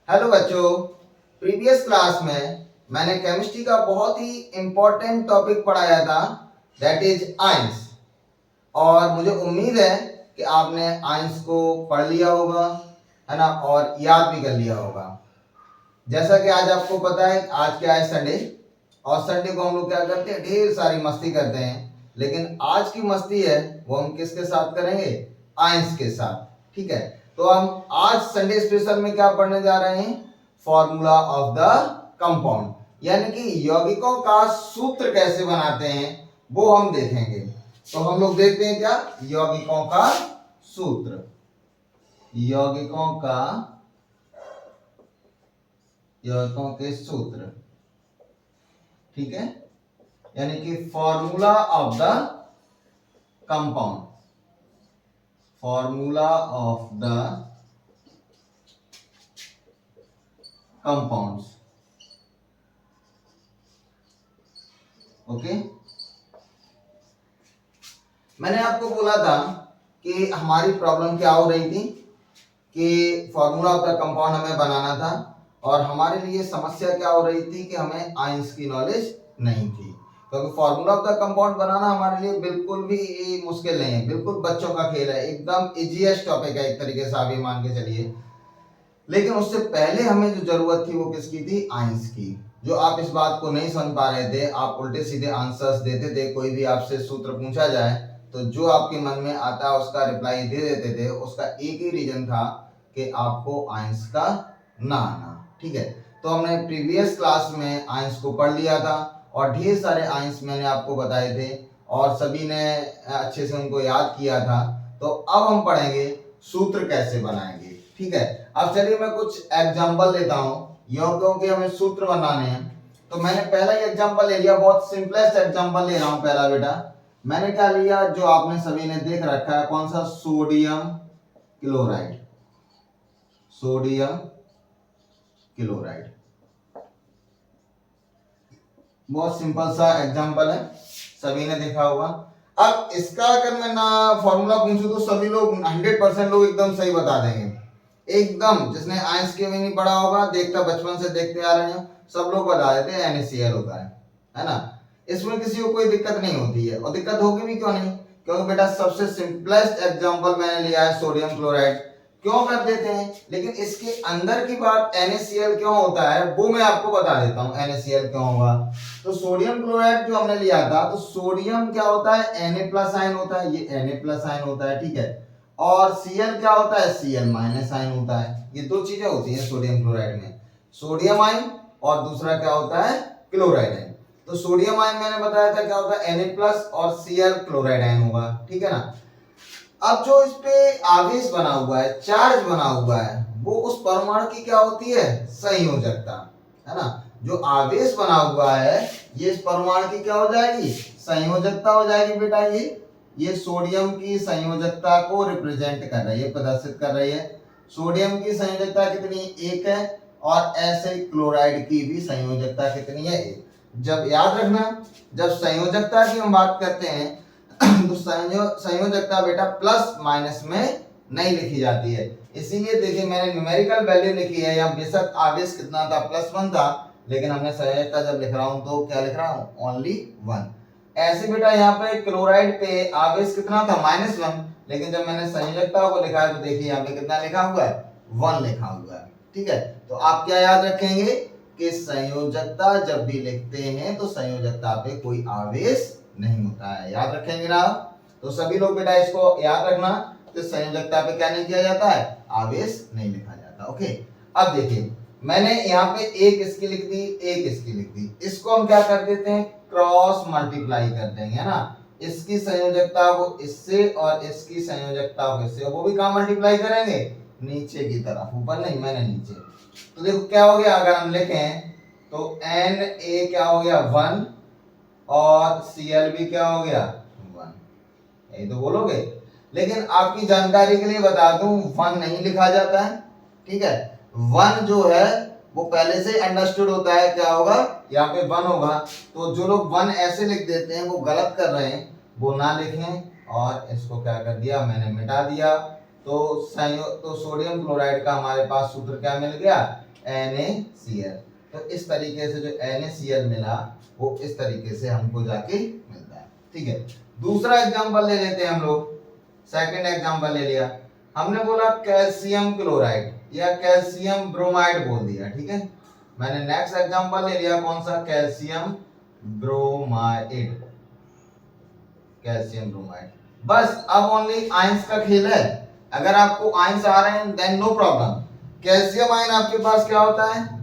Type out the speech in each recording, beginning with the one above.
Hello बच्चों, previous class में मैंने केमिस्ट्री का बहुत ही इम्पोर्टेंट टॉपिक पढ़ाया था, दैट इज आयंस। और मुझे उम्मीद है कि आपने आयंस को पढ़ लिया होगा, है ना, और याद भी कर लिया होगा। जैसा कि आज आपको पता है, आज क्या है, संडे। और संडे को हम लोग क्या करते हैं, ढेर सारी मस्ती करते हैं। लेकिन आज की मस्ती है वो हम किसके साथ करेंगे? आयंस के साथ। ठीक है, तो हम आज संडे स्पेशल में क्या पढ़ने जा रहे हैं? फॉर्मूला ऑफ द कंपाउंड, यानी कि यौगिकों का सूत्र कैसे बनाते हैं वो हम देखेंगे। तो हम लोग देखते हैं क्या, यौगिकों का सूत्र। यौगिकों के सूत्र, ठीक है, यानी कि formula of the compound. Formula of the compounds. Okay, मैंने आपको बोला था कि हमारी प्रॉब्लम क्या हो रही थी कि फॉर्मूला ऑफ द कंपाउंड हमें बनाना था, और हमारे लिए समस्या क्या हो रही थी कि हमें आयंस की नॉलेज नहीं थी। क्योंकि फॉर्मूला ऑफ द कंपाउंड बनाना हमारे लिए बिल्कुल भी मुश्किल नहीं है, बिल्कुल बच्चों का खेल है, एकदम इजीएस्ट टॉपिक है एक तरीके से, आप ये मान के चलिए। लेकिन उससे पहले हमें जो जरूरत थी वो किसकी थी? आयंस की। जो आप इस बात को नहीं समझ पा रहे थे, आप उल्टे सीधे आंसर्स देते थे। कोई भी आपसे सूत्र पूछा जाए तो जो आपके मन में आता है उसका रिप्लाई दे देते थे। उसका एक ही रीजन था कि आपको आयंस का ना आना। ठीक है, तो हमने प्रीवियस क्लास में आयंस को पढ़ लिया था और ढेर सारे आयंस मैंने आपको बताए थे और सभी ने अच्छे से उनको याद किया था। तो अब हम पढ़ेंगे सूत्र कैसे बनाएंगे। ठीक है, अब चलिए मैं कुछ एग्जांपल लेता हूं, यौगिकों के हमें सूत्र बनाने हैं। तो मैंने पहला ही एग्जांपल ले लिया, बहुत सिंपलेस्ट एग्जांपल ले रहा हूं पहला। बेटा मैंने क्या लिया, जो आपने सभी ने देख रखा है, कौन सा? Sodium chloride. सोडियम क्लोराइड, बहुत सिंपल सा एग्जांपल है, सभी ने देखा होगा। अब इसका अगर मैं ना फॉर्मूला पूछूं तो सभी लोग 100% लोग एकदम सही बता देंगे, एकदम। जिसने आयंस के भी नहीं पढ़ा होगा, देखता बचपन से देखते आ रहे हैं, सब लोग बता देते हैं NaCl होता है ना। इसमें किसी को कोई दिक्कत नहीं होती है, और दिक्कत होगी भी क्यों नहीं, क्योंकि बेटा सबसे सिंपलेस्ट एग्जांपल मैंने लिया है सोडियम क्लोराइड। क्यों कर देते हैं, लेकिन इसके अंदर की बात NaCl क्यों होता है वो मैं आपको बता देता हूं। NaCl क्यों होगा, तो सोडियम क्लोराइड जो हमने लिया था, तो सोडियम क्या होता है? Na+ आयन होता है, ये Na+ आयन होता है, ठीक है। और Cl क्या होता है? Cl- आयन होता है। ये दो चीजें होती हैं सोडियम क्लोराइड में, सोडियम आयन और दूसरा क्या होता है? Chloride ion. तो सोडियम आयन मैंने बताया था क्या होता है? Na+ और Cl क्लोराइड आयन होगा, ठीक है ना। अब जो इस पे आवेश बना हुआ है, चार्ज बना हुआ है, वो उस परमाणु की क्या होती है? संयोजकता, है ना। जो आवेश बना हुआ है ये इस परमाणु की क्या हो जाएगी? संयोजकता हो जाएगी बेटा। ये सोडियम की संयोजकता को रिप्रेजेंट कर रही है, प्रदर्शित कर रही है। सोडियम की संयोजकता कितनी? 1 है। और ऐसे क्लोराइड की भी संयोजकता कितनी है? 1। जब याद रखना, जब संयोजकता की हम बात करते हैं तो संयोजकता बेटा प्लस माइनस में नहीं लिखी जाती है। इसीलिए देखिए मैंने न्यूमेरिकल वैल्यू लिखी है, या बेशक आवेश कितना था? +1 था, लेकिन हमने संयोजकता जब लिख रहा हूं तो क्या लिख रहा हूं? ओनली 1। ऐसे बेटा यहाँ पे क्लोराइड पे आवेश कितना था? -1, लेकिन जब मैंने संयोजकता को लिखा है तो देखिए यहाँ पे कितना लिखा हुआ है? 1 लिखा हुआ है, ठीक है। तो आप क्या याद रखेंगे कि संयोजकता जब भी लिखते हैं तो संयोजकता पे कोई आवेश नहीं होता है, याद रखेंगे ना। तो सभी लोग बेटा इसको याद रखना, तो संयोजकता पे क्या नहीं किया जाता है? आवेश नहीं लिखा जाता। ओके, अब देखिए मैंने यहाँ पे एक इसकी लिख दी, एक इसकी लिख दी। इसको हम क्या कर देते हैं? क्रॉस मल्टीप्लाई कर देंगे, है ना। इसकी संयोजकता को इससे और इसकी संयोजकता को इससे, वो भी कहाँ मल्टीप्लाई करेंगे? नीचे की तरफ, ऊपर नहीं, मैंने नीचे। तो देखो क्या हो गया, अगर हम लिखें तो Na क्या हो गया? 1, और Cl भी क्या हो गया? 1। यही तो बोलोगे, लेकिन आपकी जानकारी के लिए बता दूं 1 नहीं लिखा जाता है, ठीक है। 1 जो है वो पहले से अंडरस्टूड होता है, क्या होगा? यहाँ पे 1 होगा। तो जो लोग 1 ऐसे लिख देते हैं वो गलत कर रहे हैं, वो ना लिखें। और इसको क्या कर दिया मैंने? मिटा दिया। तो सोडियम क्लोराइड का हमारे पास सूत्र क्या मिल गया? NaCl। तो इस तरीके से जो NaCl मिला वो इस तरीके से हमको जाके मिलता है। ठीक है, दूसरा एग्जांपल ले लेते हैं हम लोग। सेकंड एग्जांपल ले लिया हमने, बोला कैल्शियम क्लोराइड या कैल्शियम ब्रोमाइड बोल दिया। ठीक है, मैंने नेक्स्ट एग्जांपल ले लिया कौन सा, कैल्शियम ब्रोमाइड, कैल्शियम ब्रोमाइड। बस अब ओनली आयंस का खेल है। अगर आपको आयंस आ रहे हैं then no problem. Calcium ion आपके पास क्या होता है,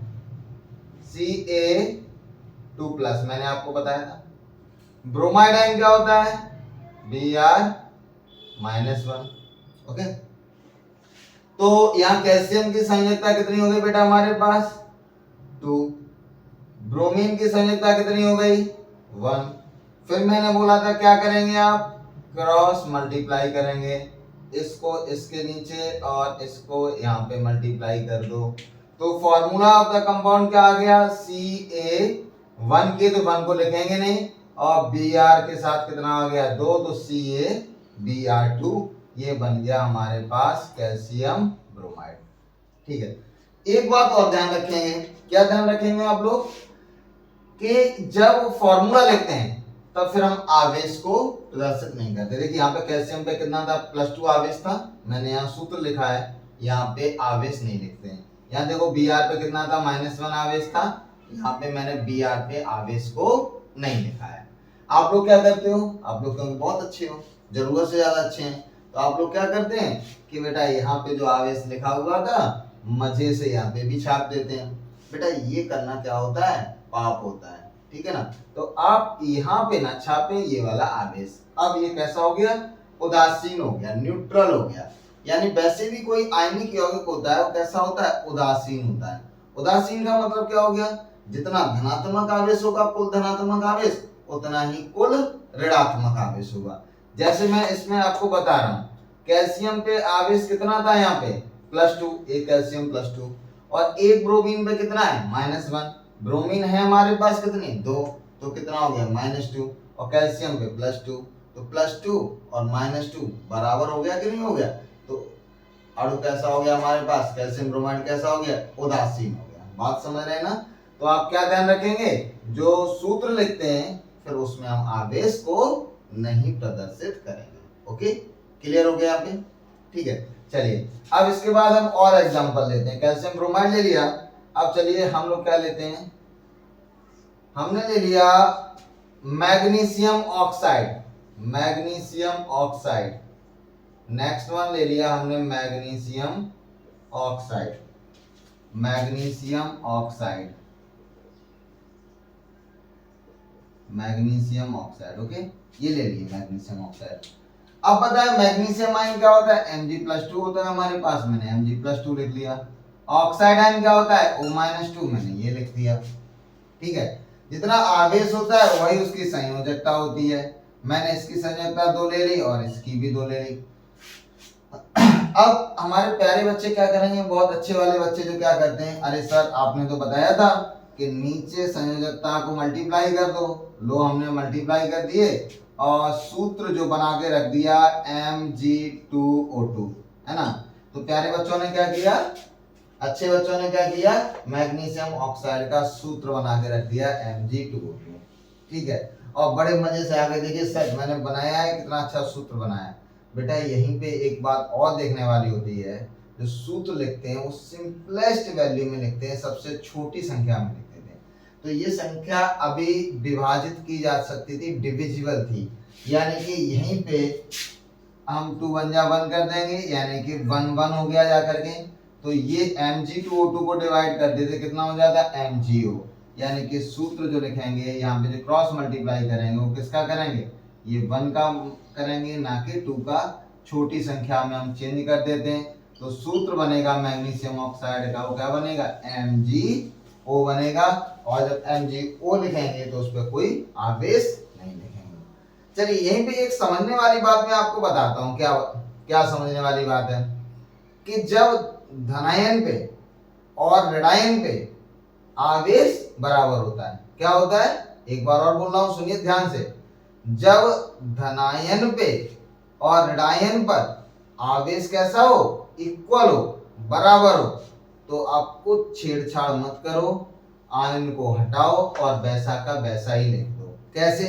Ca2+, मैंने आपको बताया था। ब्रोमाइड आयन क्या होता है, Br-1। ओके, तो यहाँ कैल्शियम की संयोजकता कितनी हो गई बेटा हमारे पास, 2। ब्रोमीन की संयोजकता कितनी हो गई, 1। फिर मैंने बोला था क्या करेंगे आप, क्रॉस मल्टीप्लाई करेंगे, इसको इसके नीचे और इसको यहाँ पे मल्टीप्लाई कर दो, तो फॉर्मूला ऑफ द कंपाउंड क्या आ गया, Ca1 के तो 1 को लिखेंगे नहीं, और Br के साथ कितना आ गया, 2, तो CaBr2, ये बन गया हमारे पास कैल्शियम ब्रोमाइड। ठीक है, एक बात और ध्यान रखेंगे, क्या ध्यान रखेंगे आप लोग, कि जब फॉर्मूला लिखते हैं तब फिर हम आवेश को प्रदर्शित नहीं करते। देखिए यहाँ पे कैल्शियम पे कितना था, +2 आवेश था, मैंने यहाँ सूत्र लिखा है, यहाँ पे आवेश नहीं लिखते हैं। यहाँ देखो Br पे कितना था, -1 आवेश था, यहाँ पे मैंने Br पे आवेश को नहीं लिखा है। आप लोग क्या करते हो, आप लोग क्योंकि बहुत अच्छे हो, जरूरत से ज्यादा अच्छे हैं, तो आप लोग क्या करते हैं कि बेटा यहाँ पे जो आवेश लिखा हुआ था मजे से यहाँ पे भी छाप देते हैं। बेटा ये करना क्या होता है, पाप होता है। ठीक है ना, तो आप यहाँ पे ना छापे ये वाला आवेश। अब ये कैसा हो गया, उदासीन हो गया, न्यूट्रल हो गया। यानी वैसे भी कोई आयनिक यौगिक होता है वो कैसा होता है, उदासीन होता है। उदासीन का मतलब क्या हो गया, जितना धनात्मक आवेश होगा कुल धनात्मक आवेश, उतना ही कुल ऋणात्मक आवेश होगा। जैसे मैं इसमें आपको बता रहा हूँ, कैल्शियम पे आवेश कितना था, यहाँ पे +2, एक कैल्शियम +2, और एक ब्रोमीन पे कितना है, -1। ब्रोमीन है हमारे पास कितनी, 2, तो कितना हो गया, -2, और कैल्शियम पे +2, तो +2 और -2 बराबर हो गया कि नहीं हो गया, तो अणु कैसा हो गया हमारे पास, कैल्शियम ब्रोमाइड कैसा हो गया, उदासीन हो गया। बात समझ रहे हैं ना, तो आप क्या ध्यान रखेंगे, जो सूत्र लिखते हैं फिर उसमें हम आवेश को नहीं प्रदर्शित करेंगे। ओके, क्लियर हो गया यहाँ पे। ठीक है, चलिए अब इसके बाद हम और एग्जांपल लेते हैं। कैल्शियम ब्रोमाइड ले लिया, अब चलिए हम लोग क्या लेते हैं, हमने ले लिया magnesium oxide, magnesium oxide. Next one ले लिया हमने magnesium oxide, magnesium oxide, magnesium oxide. Okay, ये ले लिए मैग्नीशियम ऑक्साइड। अब पता है मैग्नीशियम आयन क्या होता है, Mg+2 होता है हमारे पास, मैंने Mg+2 लिख लिया। ऑक्साइड आयन क्या होता है, O-2, मैंने ये लिख दिया। ठीक है, जितना आवेश होता है वही उसकी संयोजकता होती है। मैंने इसकी संयोजकता 2 ले ली और इसकी भी 2 ले ली। अब हमारे प्यारे बच्चे क्या करेंगे, बहुत अच्छे वाले बच्चे जो क्या करते हैं, अरे सर आपने तो बताया था कि नीचे संयोजकता को मल्टीप्लाई कर दो, लो हमने मल्टीप्लाई कर दिए और सूत्र जो बना के रख दिया Mg2O2, है ना। तो प्यारे बच्चों ने क्या किया, अच्छे बच्चों ने क्या किया, मैग्नीशियम ऑक्साइड का सूत्र बना के रख दिया Mg2O2। ठीक है, और बड़े मजे से आगे देखिए सर मैंने बनाया है, कितना अच्छा सूत्र बनाया है। बेटा यहीं पे एक बात और देखने वाली होती है, जो सूत्र लिखते हैं वो सिंपलेस्ट वैल्यू में लिखते हैं, सबसे छोटी संख्या में लिखते थे। तो ये संख्या अभी विभाजित की जा सकती थी, डिविजिबल थी, यानी कि यहीं पे हम 2 1 जा 1 कर देंगे, यानी कि 1 1 हो गया जा करके। तो ये Mg2O2 को डिवाइड कर देते, कितना हो जाता है MgO, यानी कि सूत्र जो लिखेंगे यहाँ पे जो क्रॉस मल्टीप्लाई करेंगे वो किसका करेंगे, ये 1 का करेंगे, ना कि 2 का। छोटी संख्या में हम चेंज कर देते हैं, तो सूत्र बनेगा मैग्नीशियम ऑक्साइड का, वो क्या बनेगा, MgO बनेगा। और जब MgO लिखेंगे तो उस पर कोई आवेश नहीं लिखेंगे। चलिए यहीं पे एक समझने वाली बात मैं आपको बताता हूँ, क्या क्या समझने वाली बात है, कि जब धनायन पे और ऋणायन पे आवेश बराबर होता है, क्या होता है, एक बार और बोल रहा हूं सुनिए ध्यान से, जब धनायन पे और ऋणायन पर आवेश कैसा हो, इक्वल हो, बराबर हो, तो आपको छेड़छाड़ मत करो, आयन को हटाओ और वैसा का वैसा ही लिख दो। कैसे?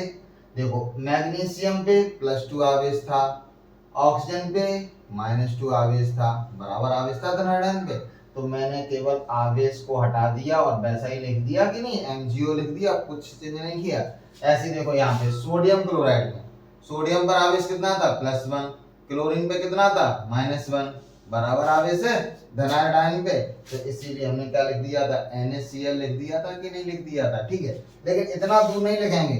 देखो, मैग्नीशियम पे +2 आवेश था, ऑक्सीजन पे -2 आवेश था, बराबर आवेश था नाइट्रोजन पे, तो मैंने केवल आवेश को हटा दिया और वैसा ही लिख दिया कि नहीं, MgO लिख दिया, कुछ चेंज नहीं किया। ऐसे देखो यहाँ पे सोडियम क्लोराइड में सोडियम पर आवेश कितना था, +1, क्लोरीन पे कितना था, -1, बराबर आवेश है धनायन आयन पे, तो इसीलिए हमने क्या लिख दिया था, NaCl लिख दिया था कि नहीं लिख दिया था। ठीक है, लेकिन इतना दूर नहीं लिखेंगे,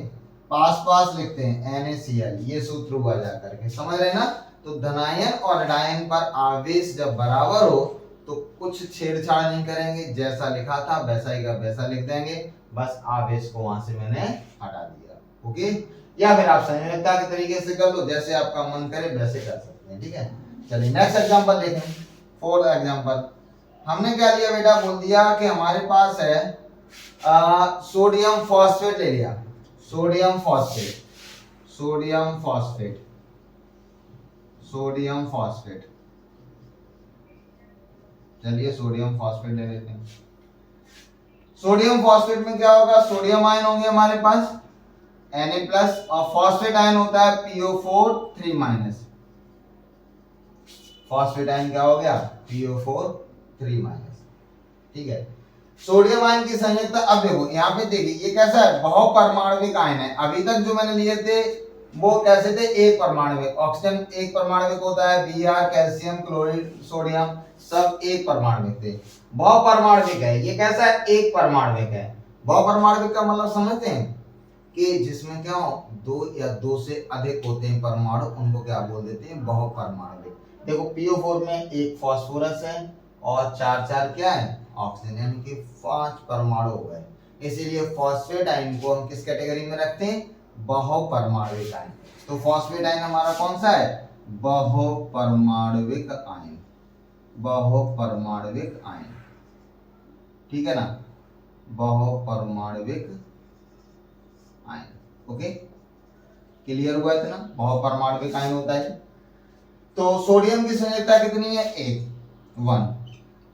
पास पास लिखते हैं NaCl, ये सूत्र हुआ जा करके, समझ रहे ना। तो धनायन और ऋणायन पर आवेश जब बराबर हो तो कुछ छेड़छाड़ नहीं करेंगे, जैसा लिखा था वैसा ही का वैसा लिख देंगे, बस आवेश को वहां से मैंने हटा दिया। ओके, या फिर आप संयोजकता के तरीके से कर लो, जैसे आपका मन करे वैसे कर सकते हैं। ठीक है, चलिए नेक्स्ट एग्जांपल देखें। 4th एग्जांपल हमने क्या लिया बेटा, बोल दिया कि हमारे पास है सोडियम फॉस्फेट ले लिया, sodium phosphate, sodium phosphate, sodium phosphate, चलिए सोडियम फॉस्फेट ले लेते हैं। सोडियम फॉस्फेट में क्या होगा, सोडियम आयन होंगे हमारे पास Na+ और फॉस्फेट आयन होता है PO4 3-। फॉस्फेट आयन क्या हो गया, PO4 3-। ठीक है, सोडियम आयन की संयोजकता, अब देखो यहाँ पे देखिए ये कैसा है, बहुपरमाणविक आयन है। अभी तक जो मैंने लिए थे वो कैसे थे, एक परमाणविक, ऑक्सीजन एक परमाणविक होता है, Br, कैल्शियम, क्लोरीन, सोडियम सब एक परमाणविक थे। बहुपरमाणविक है, ये कैसा है, एक परमाणविक है। बहुपरमाणविक का मतलब समझते हैं कि जिसमें क्या हो, 2 या 2 से अधिक होते हैं परमाणु, उनको क्या बोल देते हैं, बहुपरमाणविक। देखो PO4 में एक फास्फोरस है और 4 क्या है, ऑक्सीजन, यानी कि 5 परमाणु हो गए। इसीलिए फॉस्फेट आयन को हम किस कैटेगरी में रखते हैं, बहुपरमाणविक आयन। तो फॉस्फेट आयन हमारा कौन सा है, बहुपरमाणविक आयन, बहुपरमाणविक आयन। ठीक है ना, बहुपरमाणविक आयन। ओके, क्लियर हुआ इतना, बहुपरमाणविक आयन होता है। तो सोडियम की संयोजकता कितनी है, 1।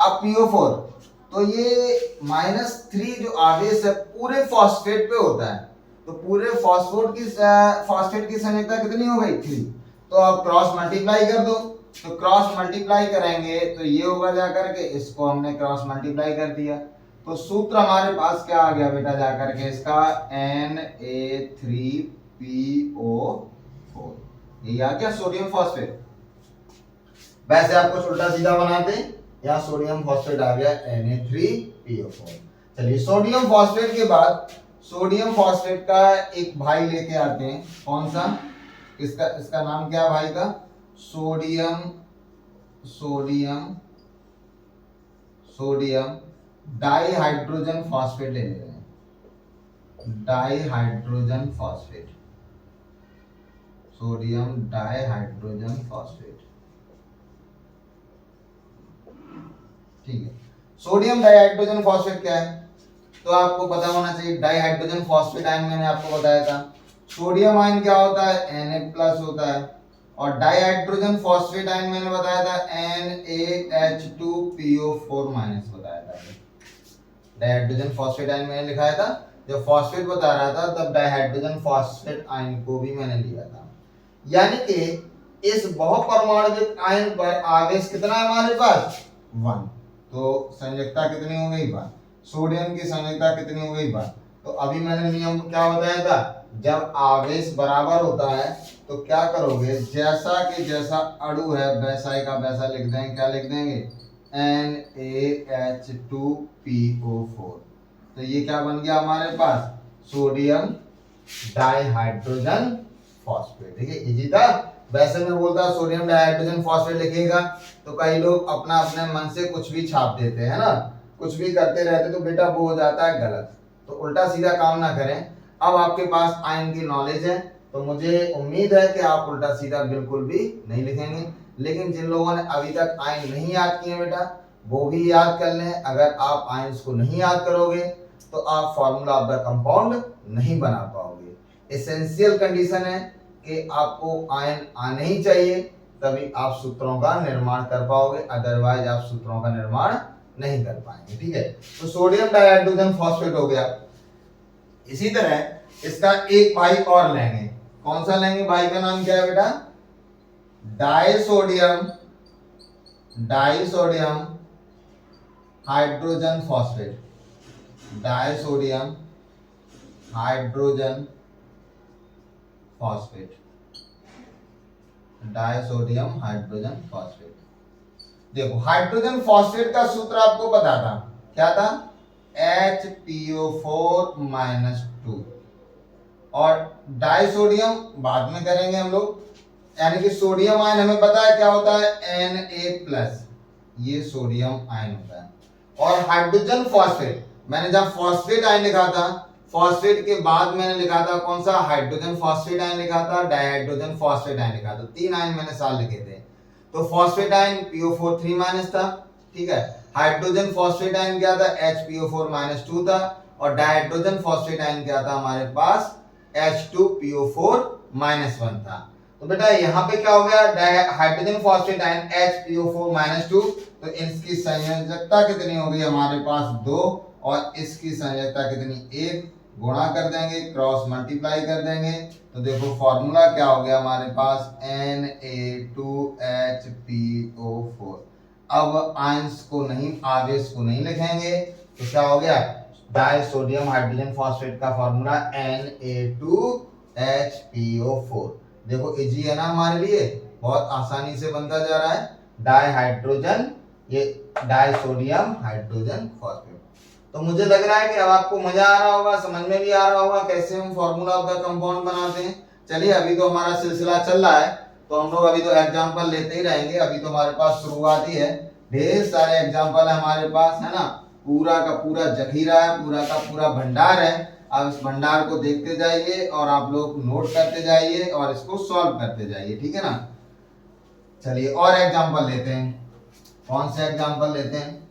अब PO4, तो ये -3 जो आवेश है पूरे फॉस्फेट पे होता है, तो पूरे फॉस्फेट की संयोजकता कितनी हो गई, 3। तो आप क्रॉस मल्टीप्लाई कर दो, तो क्रॉस मल्टीप्लाई करेंगे तो ये होगा जा करके, इसको हमने क्रॉस मल्टीप्लाई कर दिया, तो सूत्र हमारे पास क्या आ गया बेटा जा करके इसका, Na3PO4, ये आ गया सोडियम फॉस्फेट। वैसे आप कुछ उल्टा सीधा बनाते, यहाँ सोडियम फॉस्फेट आ गया Na3PO4। चलिए सोडियम फॉस्फेट के बाद सोडियम फॉस्फेट का एक भाई लेके आते हैं, कौन सा, इसका नाम क्या है भाई का, सोडियम डाइहाइड्रोजन फॉस्फेट ले रहे हैं, dihydrogen phosphate, sodium dihydrogen phosphate. ठीक है, सोडियम डाइहाइड्रोजन फॉस्फेट क्या है, तो आपको पता होना चाहिए। डाइहाइड्रोजन फॉस्फेट आयन मैंने आपको बताया था, सोडियम आयन क्या होता है, Na+ होता है, और डाइहाइड्रोजन फॉस्फेट आयन मैंने बताया था NaH2PO4- बताया था। डाइहाइड्रोजन फॉस्फेट आयन मैंने लिखाया था, जब फॉस्फेट बता रहा था तब डाइहाइड्रोजन फॉस्फेट आयन को भी मैंने लिया था। यानी कि इस बहुपरमाणविक आयन पर आवेश कितना है हमारे पास, 1। तो संयोजकता कितनी हो गई, 1। सोडियम की संयोजकता कितनी हो गई, 1। तो अभी मैंने नियम क्या बताया था, जब आवेश बराबर होता है तो क्या करोगे, जैसा कि जैसा अणु है वैसा ही का वैसा लिख देंगे, क्या लिख देंगे, NaH2PO4। तो ये क्या बन गया हमारे पास, सोडियम डाइहाइड्रोजन फॉस्फेट। ठीक है, इजी था। वैसे मैं बोलता सोडियम डाइहाइड्रोजन फॉस्फेट लिखिएगा तो कई लोग अपना अपने मन से कुछ भी छाप देते हैं ना, कुछ भी करते रहते, तो बेटा वो हो जाता है गलत। तो उल्टा सीधा काम ना करें। अब आपके पास आयन की नॉलेज है तो मुझे उम्मीद है कि आप उल्टा सीधा बिल्कुल भी नहीं लिखेंगे। लेकिन जिन लोगों ने अभी तक आयन नहीं याद किए बेटा, वो भी याद कर लें। अगर आप आयन्स को नहीं याद करोगे तो आप फॉर्मूला ऑफ द कंपाउंड नहीं बना पाओगे। एसेंशियल कंडीशन है कि आपको आयन आने ही चाहिए, तभी आप सूत्रों का निर्माण कर पाओगे, अदरवाइज आप सूत्रों का निर्माण नहीं कर पाएंगे। ठीक है, तो सोडियम डाइहाइड्रोजन फॉस्फेट हो गया। इसी तरह इसका एक भाई और लेंगे। कौन सा लेंगे? भाई का नाम क्या है बेटा? Disodium disodium hydrogen phosphate. Disodium hydrogen phosphate. Disodium hydrogen phosphate. देखो हाइड्रोजन फॉस्फेट का सूत्र आपको पता था, क्या था? HPO4 -2। और डाइसोडियम बाद में करेंगे हम लोग, यानी कि सोडियम आयन हमें पता है क्या होता है? Na+, ये सोडियम आयन होता है। और हाइड्रोजन फॉस्फेट, मैंने जब फॉस्फेट आयन लिखा था, फॉस्फेट के बाद मैंने लिखा था कौन सा? हाइड्रोजन फॉस्फेट आयन लिखा था, डाइहाइड्रोजन फॉस्फेट आयन लिखा था। 3 आयन मैंने साथ लिखे थे। तो फॉस्फेट आयन PO4 3- था, ठीक है। हाइड्रोजन फॉस्फेट आयन क्या था? HPO4 -2 था। और डाइहाइड्रोजन फॉस्फेट आयन क्या था हमारे पास? H2PO4 -1 था। तो बेटा यहाँ पे क्या हो गया? हाइड्रोजन फॉस्फेट आयन HPO4 -2, तो इसकी संयोजकता कितनी हो गई हमारे पास? 2। और इसकी संयोजकता कितनी? 1। गुणा कर देंगे, क्रॉस मल्टीप्लाई कर देंगे, तो देखो फॉर्मूला क्या हो गया हमारे पास? Na2HPO4। अब आयंस को नहीं, आवेश को नहीं लिखेंगे, तो क्या हो गया? डाइसोडियम हाइड्रोजन फॉस्फेट का फॉर्मूला Na2HPO4। देखो इजी है ना हमारे लिए, बहुत आसानी से बनता जा रहा है। डाइहाइड्रोजन, ये डाइसोडियम हाइड्रोजन फॉस्फेट। तो मुझे लग रहा है कि अब आपको मजा आ रहा होगा, समझ में भी आ रहा होगा कैसे हम फार्मूला ऑफ द कंपाउंड बनाते हैं। चलिए अभी तो हमारा सिलसिला चल रहा है, तो हम लोग अभी तो एग्जांपल लेते ही रहेंगे। अभी तो हमारे पास शुरुआत ही है, ढेर सारे एग्जांपल है हमारे पास, है ना। पूरा का पूरा जखीरा है, पूरा का पूरा भंडार है। अब इस भंडार को देखते जाइए और आप लोग नोट करते जाइए और इसको सॉल्व करते जाइए, ठीक है ना। चलिए और एग्जांपल लेते हैं। कौन से एग्जांपल लेते हैं?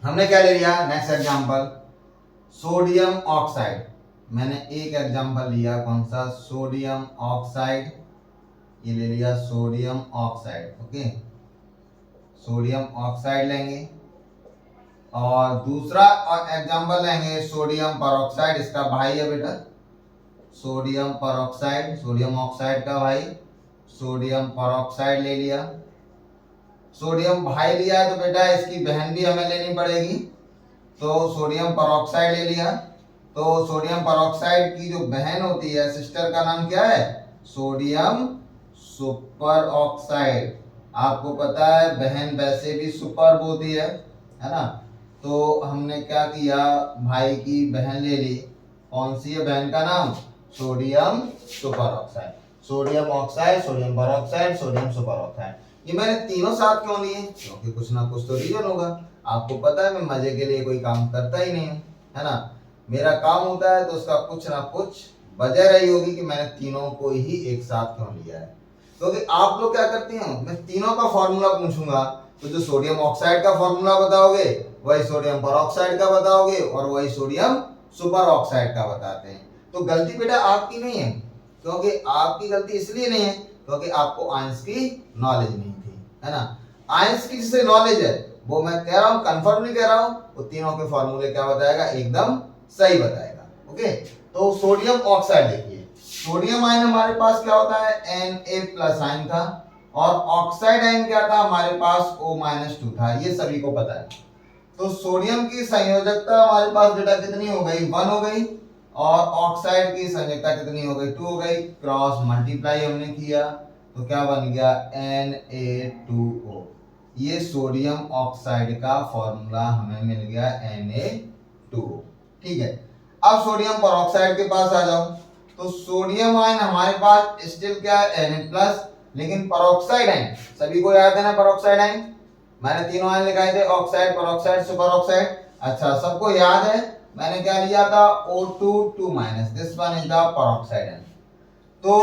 हमने क्या ले लिया? Next example sodium oxide. मैंने एक एग्जांपल लिया, कौन सा? Sodium oxide. ये ले लिया sodium oxide, okay. Sodium oxide लेंगे। और दूसरा एग्जांपल लेंगे सोडियम परऑक्साइड, इसका भाई है बेटा सोडियम परऑक्साइड, सोडियम ऑक्साइड का भाई सोडियम परऑक्साइड ले लिया। सोडियम भाई लिया है तो बेटा इसकी बहन भी हमें लेनी पड़ेगी, तो सोडियम परऑक्साइड ले लिया। तो सोडियम परऑक्साइड की जो बहन होती है, सिस्टर, का नाम क्या है? Sodium super oxide. आपको पता है बहन वैसे भी सुपर होती है ना। तो हमने क्या किया? भाई की बहन ले ली। कौन सी है बहन का नाम? Sodium super oxide. Sodium oxide, sodium peroxide, sodium super oxide. ये मैंने तीनों साथ क्यों लिए? क्योंकि कुछ ना कुछ तो रीजन होगा। आपको पता है मैं मजे के लिए कोई काम करता ही नहीं हूँ, है ना। मेरा काम होता है तो उसका कुछ ना कुछ वजह रही होगी कि मैंने तीनों को ही एक साथ क्यों लिया है। क्योंकि आप लोग क्या करते हैं, मैं तीनों का फॉर्मूला पूछूंगा तो जो सोडियम ऑक्साइड का फॉर्मूला बताओगे वही सोडियम परऑक्साइड का बताओगे और वही सोडियम सुपर ऑक्साइड का बताते हैं। तो गलती बेटा आपकी नहीं है, क्योंकि आपकी गलती इसलिए नहीं है क्योंकि आपको आयंस की नॉलेज नहीं थी, है ना। आयंस की जिससे नॉलेज है वो मैं कह रहा हूँ, कंफर्म नहीं कह रहा हूँ, वो तीनों के फॉर्मूले क्या बताएगा? एकदम सही बताएगा, ओके। तो सोडियम ऑक्साइड देखिए, सोडियम आयन हमारे पास क्या होता है? Na+ आयन था। और ऑक्साइड आयन क्या था हमारे पास? O-2 था, ये सभी को पता है। तो सोडियम की संयोजकता हमारे पास बेटा कितनी हो गई? 1 हो गई। और ऑक्साइड की संयोजकता कितनी हो गई? 2 हो गई। क्रॉस मल्टीप्लाई हमने किया तो क्या बन गया? Na2O। ये सोडियम ऑक्साइड का फॉर्मूला हमें मिल गया Na2O, ठीक है। अब सोडियम परऑक्साइड के पास आ जाओ। तो सोडियम आयन हमारे पास स्टिल क्या है? Na+, लेकिन परऑक्साइड आयन सभी को याद है ना। परऑक्साइड आयन मैंने तीनों आयन लिखाए थे, ऑक्साइड, परऑक्साइड, सुपर ऑक्साइड। अच्छा सबको याद है मैंने क्या लिया था? O2 2-, this one is the peroxide ion. तो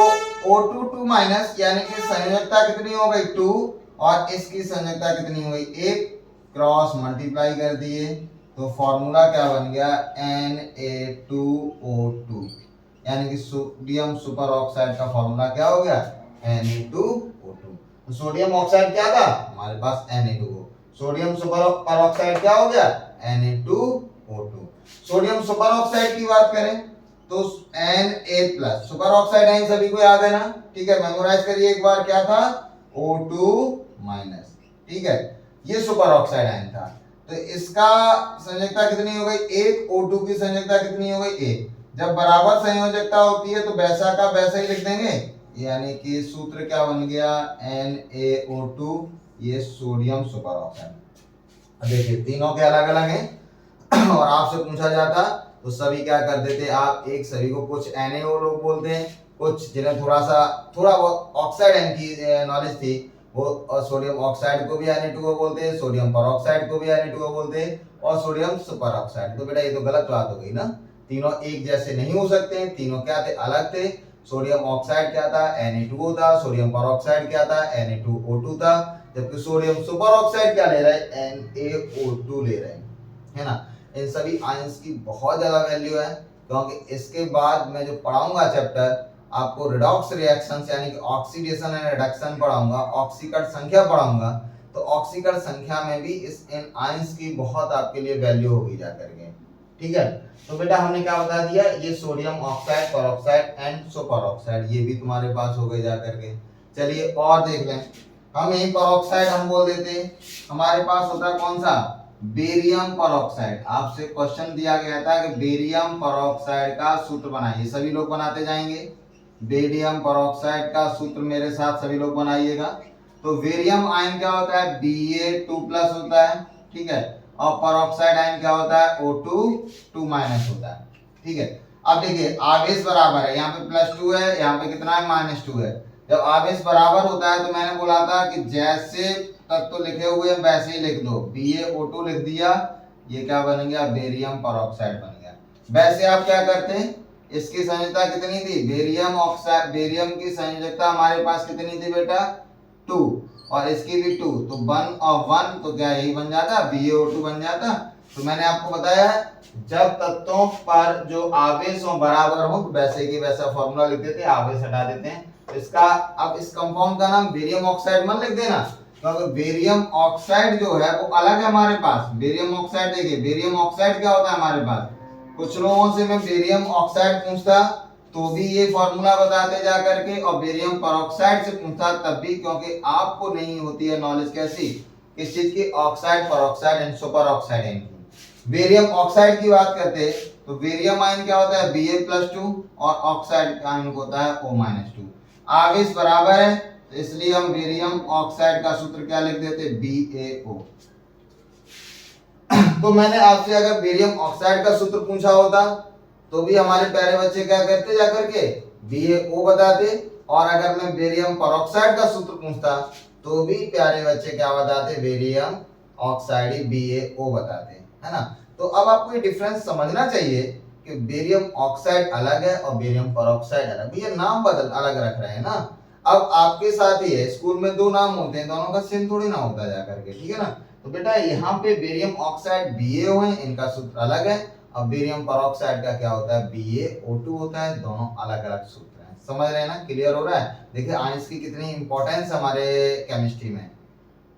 O2 2- यानी कि संयोजकता कितनी हो गई? 2। और इसकी संयोजकता कितनी हो गई? 1। क्रॉस मल्टीप्लाई कर दिए तो फॉर्मूला क्या बन गया? Na2O2, यानी कि सोडियम सुपर ऑक्साइड का फॉर्मूला क्या हो गया? Na2O2। तो सोडियम ऑक्साइड क्या था हमारे पास Na2O। सोडियम सुपर परऑक्साइड क्या हो गया Na2O2। सोडियम सुपर ऑक्साइड की बात करें तो Na+, सुपर ऑक्साइड आयन सभी को याद है ना, ठीक है, मेमोराइज करिए एक बार, क्या था O2-, ठीक है, ये सुपर ऑक्साइड आयन था। तो इसका संयोजकता कितनी हो गई, एक, O2 की संयोजकता कितनी हो गई, एक। जब बराबर संयोजकता होती है तो वैसा का वैसा ही लिख देंगे, यानी कि सूत्र क्या बन गया NaO2, ये सोडियम सुपर ऑक्साइड। देखिए तीनों के अलग अलग हैं और आपसे पूछा जाता तो सभी क्या कर देते आप, एक सभी को कुछ NaO लोग बोलते हैं, कुछ जिन्हें थोड़ा बहुत ऑक्साइड आयन की नॉलेज थी वो सोडियम ऑक्साइड को भी Na2O बोलते हैं, सोडियम परऑक्साइड को भी Na2O बोलते हैं और सोडियम सुपर ऑक्साइड। तो बेटा ये तो गलत बात हो गई ना, तीनों एक जैसे नहीं हो सकते हैं, तीनों क्या थे, अलग थे। सोडियम ऑक्साइड क्या था Na2O था, सोडियम परऑक्साइड क्या था Na2O2 था, जबकि सोडियम सुपर ऑक्साइड क्या ले रहा है NaO2 ले रहे हैं, है ना। इन सभी आयंस की बहुत ज्यादा वैल्यू है, क्योंकि इसके बाद मैं जो पढ़ाऊंगा चैप्टर आपको रिडॉक्स रिएक्शंस यानी कि ऑक्सीडेशन एंड रिडक्शन पढ़ाऊंगा, ऑक्सीकरण संख्या पढ़ाऊंगा, तो ऑक्सीकरण संख्या में भी इन आयंस की बहुत आपके लिए वैल्यू होगी जाकर के, ठीक है। तो बेटा हमने क्या बता दिया, ये sodium oxide, peroxide and super oxide, ये भी तुम्हारे पास हो गए जाकर के। चलिए और देख लें, हम यही परऑक्साइड हम बोल देते हैं, हमारे पास होता है कौन सा, बेरियम परऑक्साइड। आपसे क्वेश्चन दिया गया था कि बेरियम परऑक्साइड का सूत्र बनाइए, सभी लोग बनाते जाएंगे। बेरियम परऑक्साइड का सूत्र मेरे साथ सभी लोग बनाइएगा। तो बेरियम आयन क्या होता है Ba2+ होता है, ठीक है, और परऑक्साइड आयन क्या होता है O2 होता है, ठीक है। अब देखिए आवेश बराबर है, यहाँ पे +2 है, यहाँ पे कितना है -2 है। जब आवेश बराबर होता है तो मैंने बोला था कि जैसे तत्व तो लिखे हुए हैं वैसे ही लिख दो, BaO2 लिख दिया, ये क्या बन गया बेरियम परऑक्साइड बन गया। वैसे आप क्या करते हैं, इसकी संयोजकता कितनी थी, बेरियम ऑक्साइड, बेरियम की संयोजकता हमारे पास कितनी थी बेटा 2, और इसकी भी 2, तो 1 और 1 तो क्या यही बन जाता BaO2 बन जाता। तो मैंने आपको बताया है जब तत्वों पर जो आवेश हो बराबर हो वैसे की वैसा फॉर्मूला लिख देते हैं, आवेश हटा देते हैं। तो इसका अब इस कंपाउंड का नाम बेरियम ऑक्साइड मत लिख देना, क्योंकि बेरियम ऑक्साइड जो है वो अलग है हमारे पास। बेरियम ऑक्साइड देखिए, बेरियम ऑक्साइड क्या होता है हमारे पास, कुछ लोगों से मैं बेरियम ऑक्साइड पूछता तो भी ये फॉर्मूला बताते जा करके, और बेरियम परऑक्साइड से पूछता तब भी, क्योंकि आपको नहीं होती है नॉलेज कैसी, किस चीज की, oxide, peroxide and super oxide ion की। बेरियम ऑक्साइड की बात करते हैं तो बेरियम आयन क्या होता है Ba+2 और ऑक्साइड का आयन होता है O-2। आवेश बराबर है तो इसलिए हम बेरियम ऑक्साइड का सूत्र क्या लिख देते BaO। तो मैंने आपसे अगर बेरियम ऑक्साइड का सूत्र पूछा होता तो भी हमारे प्यारे बच्चे क्या करते जाकर के BaO बताते, और अगर मैं बेरियम परऑक्साइड का सूत्र पूछता तो भी प्यारे बच्चे क्या बताते, बेरियम ऑक्साइड ही BaO बताते, है ना। तो अब आपको ये डिफरेंस समझना चाहिए कि बेरियम ऑक्साइड अलग है और बेरियम परऑक्साइड अलग, ये नाम बदल अलग रख रहे हैं ना। अब आपके साथ ही है, स्कूल में दो नाम होते हैं, दोनों का सेम थोड़ी ना होता जाकर के, ठीक है ना। तो बेटा यहाँ पे बेरियम ऑक्साइड BaO है, इनका सूत्र अलग है, और बेरियम परऑक्साइड का क्या होता है BaO2 होता है, दोनों अलग अलग सूत्र हैं। समझ रहे हैं ना, क्लियर हो रहा है। देखिए आयंस की कितनी इंपॉर्टेंस हमारे केमिस्ट्री में,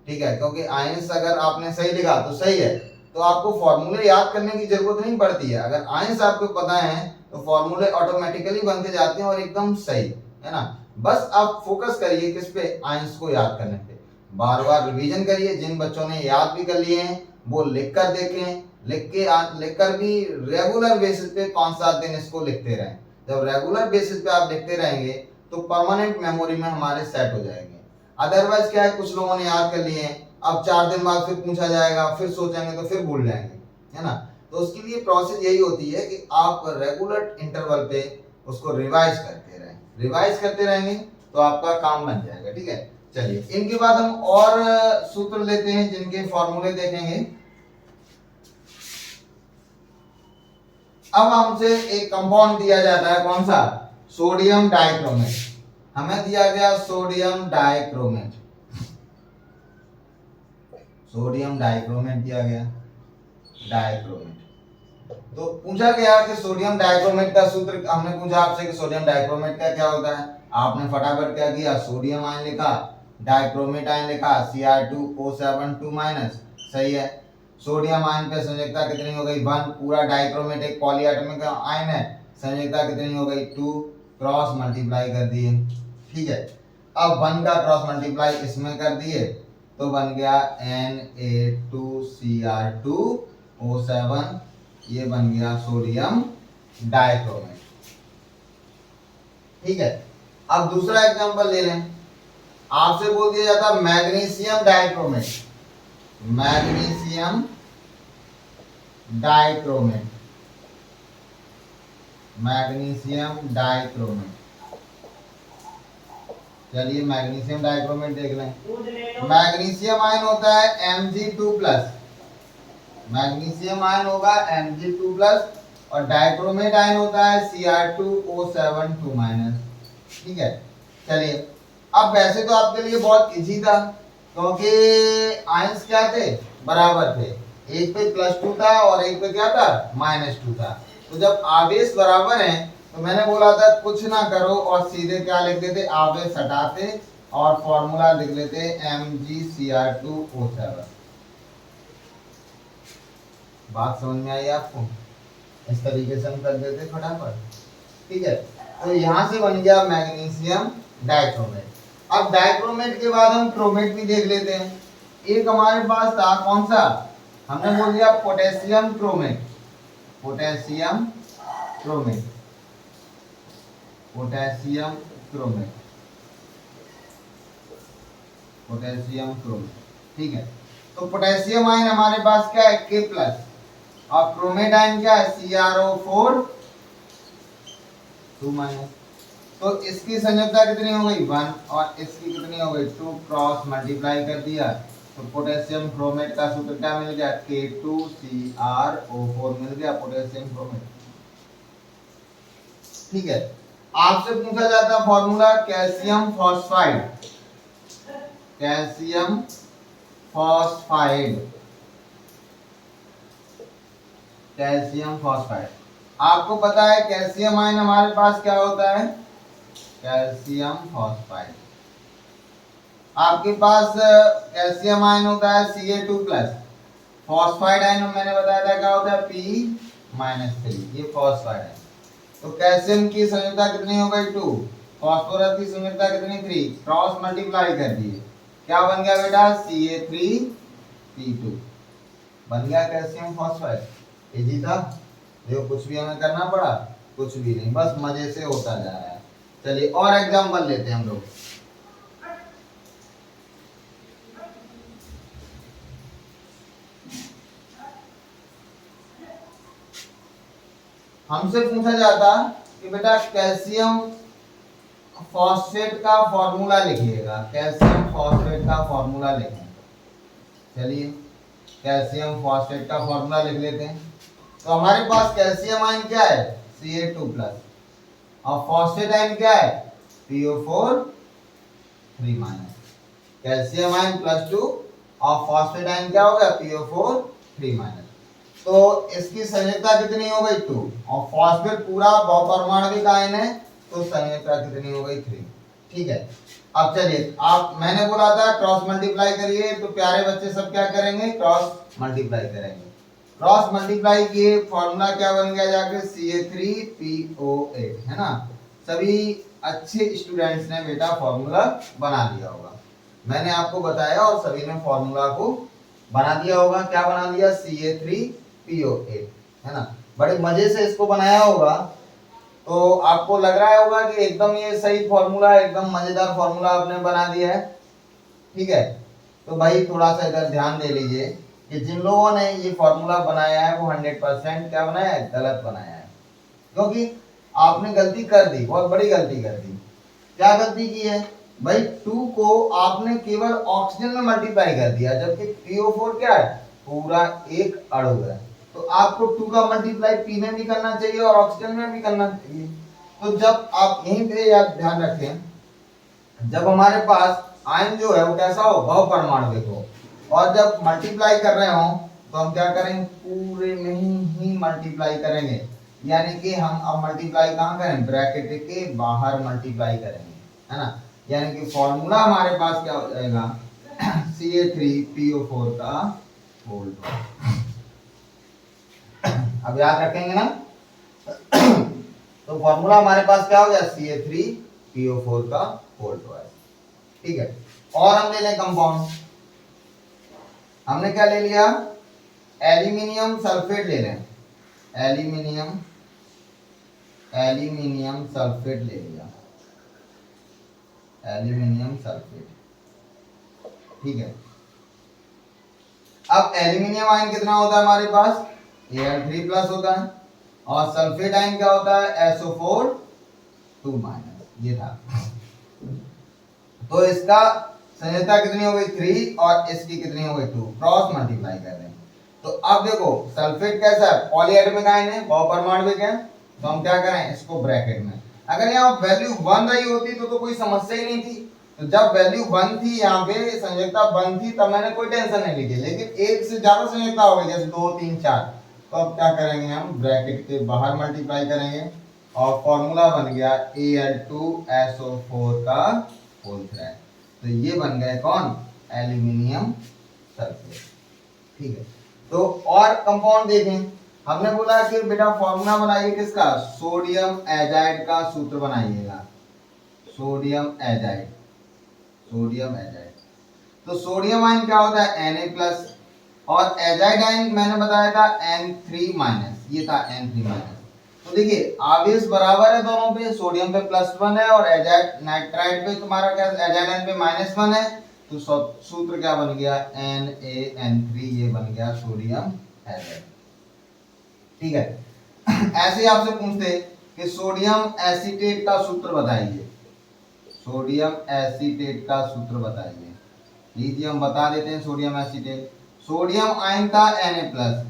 ठीक है, क्योंकि आयंस अगर आपने सही लिखा तो सही है, तो आपको फॉर्मूले याद करने की जरूरत नहीं पड़ती है। अगर आयंस आपको पता है तो फॉर्मूले ऑटोमेटिकली बनते जाते हैं और एकदम सही, है ना। बस आप फोकस करिए किस पे, आयंस को याद करने पे, बार बार रिवीजन करिए। जिन बच्चों ने याद भी कर लिए हैं वो लिख कर देखें, लिख कर भी रेगुलर बेसिस पे 5-7 दिन इसको लिखते रहें। जब रेगुलर बेसिस पे आप लिखते रहेंगे तो परमानेंट मेमोरी में हमारे सेट हो जाएंगे। अदरवाइज क्या है, कुछ लोगों ने याद कर लिए हैं, अब 4 दिन बाद फिर पूछा जाएगा, फिर सोचेंगे तो फिर भूल जाएंगे, है ना। तो उसके लिए प्रोसेस यही होती है कि आप रेगुलर इंटरवल पे उसको रिवाइज करते रहें, रिवाइज करते रहेंगे तो आपका काम बन जाएगा, ठीक है। चलिए इनके बाद हम और सूत्र लेते हैं जिनके फॉर्मूले देखेंगे। अब हमसे एक कंपाउंड दिया जाता है, कौन सा, सोडियम डाइक्रोमेट। हमें दिया गया सोडियम डाइक्रोमेट, सोडियम डाइक्रोमेट दिया गया, डाइक्रोमेट। तो पूछा गया कि सोडियम डाइक्रोमेट का सूत्र, हमने पूछा आपसे कि सोडियम डाइक्रोमेट का क्या होता है, आपने फटाफट क्या किया, सोडियम आयन लिखा, डाइक्रोमेट आयन लिखा Cr2O7 2 माइनस, सही है। सोडियम आयन पे संयोजकता कितनी हो गई 1, पूरा डाइक्रोमेट एक पॉलीएटॉमिक आयन है, संयोजकता कितनी हो गई 2, क्रॉस मल्टीप्लाई कर दिए, ठीक है। अब 1 का क्रॉस मल्टीप्लाई इसमें कर दिए तो बन गया Na2Cr2O7, ये बन गया सोडियम डाइक्रोमेट, ठीक है। अब दूसरा एग्जांपल ले लें, आपसे बोल दिया जाता magnesium dichromate, magnesium dichromate, magnesium dichromate. चलिए मैग्नीशियम डाइक्रोमेट देख लें। मैग्नीशियम आयन होता है Mg2+, मैग्नीशियम आयन होगा Mg2+ और डाइक्रोमेट आयन होता है Cr2O7 2 माइनस, ठीक है। चलिए अब वैसे तो आपके लिए बहुत इजी था क्योंकि आयंस क्या थे, बराबर थे, एक पे +2 था और एक पे क्या था -2 था। तो जब आवेश बराबर हैं तो मैंने बोला था कुछ ना करो और सीधे क्या लिख देते, आवेश हटाते और फॉर्मूला लिख लेते MgCr2O7। बात समझ में आई आपको? इस तरीके से हम कर देते फटाफट, ठीक है। तो यहां से बन गया मैग्नीशियम डाइक्रोमेट। अब डाइक्रोमेट के बाद हम क्रोमेट भी देख लेते हैं। एक हमारे पास था कौन सा, हमने बोल दिया potassium chromate, potassium chromate, potassium chromate, potassium chromate, ठीक है। तो पोटेशियम आयन हमारे पास क्या है K+ और क्रोमेट आयन क्या है CrO4 2 माइनस। तो इसकी संयोजकता कितनी हो गई 1 और इसकी कितनी हो गई 2, क्रॉस मल्टीप्लाई कर दिया तो पोटेशियम क्रोमेट का सूत्र क्या मिल गया K2CrO4 मिल गया पोटेशियम क्रोमेट, ठीक है। आपसे पूछा जाता formula calcium phosphide, calcium phosphide, calcium phosphide. आपको पता है कैल्शियम आयन हमारे पास क्या होता है, कैल्शियम फॉस्फाइड। आपके पास कैल्शियम आयन होता है Ca2+, फॉस्फाइड आयन मैंने बताया था क्या होता है P-3, ये फॉस्फाइड है। तो कैल्शियम की संयोजकता कितनी हो गई 2, फास्फोरस की संयोजकता कितनी 3, क्रॉस मल्टीप्लाई कर दिए, क्या बन गया बेटा Ca3P2, बन गया कैल्शियम फॉस्फाइड। इजी था, देखो कुछ भी हमें करना पड़ा, कुछ भी नहीं, बस मजे से होता जा रहा है। चलिए और एग्जांपल लेते हैं हम लोग। हमसे पूछा जाता कि बेटा कैल्शियम फॉस्फेट का फॉर्मूला लिखिएगा, कैल्शियम फॉस्फेट का फॉर्मूला लिखें। चलिए कैल्शियम फॉस्फेट का फॉर्मूला लिख लेते हैं। तो हमारे पास कैल्शियम आयन क्या है Ca2+ और फॉस्फेट आयन क्या है PO4 3 माइनस, कैल्शियम आयन +2 और फॉस्फेट आयन क्या हो गया PO4 3 माइनस। तो इसकी संयोजकता कितनी हो गई 2 और फॉस्फेट पूरा बहुपरमाणविक आयन है तो संयोजकता कितनी हो गई 3, ठीक है। अब चलिए आप, मैंने बोला था क्रॉस मल्टीप्लाई करिए, तो प्यारे बच्चे सब क्या करेंगे क्रॉस मल्टीप्लाई करेंगे। क्रॉस मल्टीप्लाई किए, फॉर्मूला क्या बन गया जाके Ca3PO8, है ना। सभी अच्छे स्टूडेंट्स ने बेटा फॉर्मूला बना लिया होगा, मैंने आपको बताया और सभी ने फॉर्मूला को बना दिया होगा। क्या बना दिया Ca3PO8, है ना। बड़े मजे से इसको बनाया होगा, तो आपको लग रहा होगा कि एकदम ये सही फॉर्मूला, एकदम मजेदार फॉर्मूला आपने बना दिया है, ठीक है। तो भाई थोड़ा सा इधर ध्यान दे लीजिए कि जिन लोगों ने ये फॉर्मूला बनाया है वो 100% क्या बनाया है, गलत बनाया है, क्योंकि आपने गलती कर दी, बहुत बड़ी गलती कर दी। क्या गलती की है भाई, 2 को आपने केवल ऑक्सीजन में मल्टीप्लाई कर दिया, जबकि PO4 क्या है पूरा एक अणु है। तो आपको 2 का मल्टीप्लाई P में भी करना चाहिए और ऑक्सीजन में भी करना चाहिए। तो जब आप यहीं पे याद ध्यान रखें, जब हमारे पास आयन जो है वो कैसा हो बहुपरमाणविक हो, और जब मल्टीप्लाई कर रहे हो तो हम क्या करेंगे पूरे में ही मल्टीप्लाई करेंगे, यानी कि हम अब मल्टीप्लाई कहाँ करें ब्रैकेट के बाहर मल्टीप्लाई करेंगे, है ना। यानी कि फॉर्मूला हमारे पास क्या हो जाएगा, CA3PO4 का होल ट्वाइस। अब याद रखेंगे ना, तो फॉर्मूला हमारे पास क्या हो गया, CA3PO4 का होल ट्वाइस। ठीक है, और हम ले लें कंपाउंड। हमने क्या ले लिया, एल्यूमिनियम सल्फेट ले लें, एल्यूमिनियम सल्फेट ले लिया, एल्यूमिनियम सल्फेट। ठीक है, अब एल्यूमिनियम आयन कितना होता है हमारे पास, Al3+ होता है, और सल्फेट आयन क्या होता है, SO4 2-। ये था, तो इसका संयोजकता कितनी हो गई 3 और इसकी कितनी हो गई 2, क्रॉस मल्टीप्लाई कर दें। तो अब देखो सल्फेट कैसा है, पॉलीएटमिक आयन है, बहुपरमाणविक है, तो हम क्या करें, इसको ब्रैकेट में, अगर यहाँ वैल्यू 1 रही होती तो कोई समस्या ही नहीं थी। तो जब वैल्यू 1 थी, यहाँ पे संयोजकता 1 थी, तब मैंने कोई टेंशन नहीं ली थी, लेकिन एक से ज्यादा संयोजकता हो गई, जैसे 2 3 4, तो अब क्या करेंगे, हम ब्रैकेट के बाहर मल्टीप्लाई करेंगे, और फॉर्मूला बन गया Al2SO4 का होल ट्वाइस। तो ये बन गए कौन, एल्यूमिनियम सल्फेट। ठीक है, तो और कंपाउंड देखें, हमने बोला कि बेटा फॉर्मूला बनाइए किसका, सोडियम एजाइड का सूत्र बनाइएगा, सोडियम एजाइड, सोडियम एजाइड। तो सोडियम आयन क्या होता है, Na+, और एजाइड आयन मैंने बताया था N3-, ये था N3-। तो देखिए आवेश बराबर है दोनों पे, सोडियम पे +1 है और एजाइड नाइट्राइड पे तुम्हारा क्या, एजाइड आयन पे -1 है, तो सूत्र क्या बन गया, NaN3, ये बन गया सोडियम एजाइड। ठीक है, ऐसे ही आपसे पूछते कि सोडियम एसीटेट का सूत्र बताइए, सोडियम एसीटेट का सूत्र बताइए। लीजिए हम बता देते हैं, सोडियम एसीटेट, सोडियम आयन था Na+,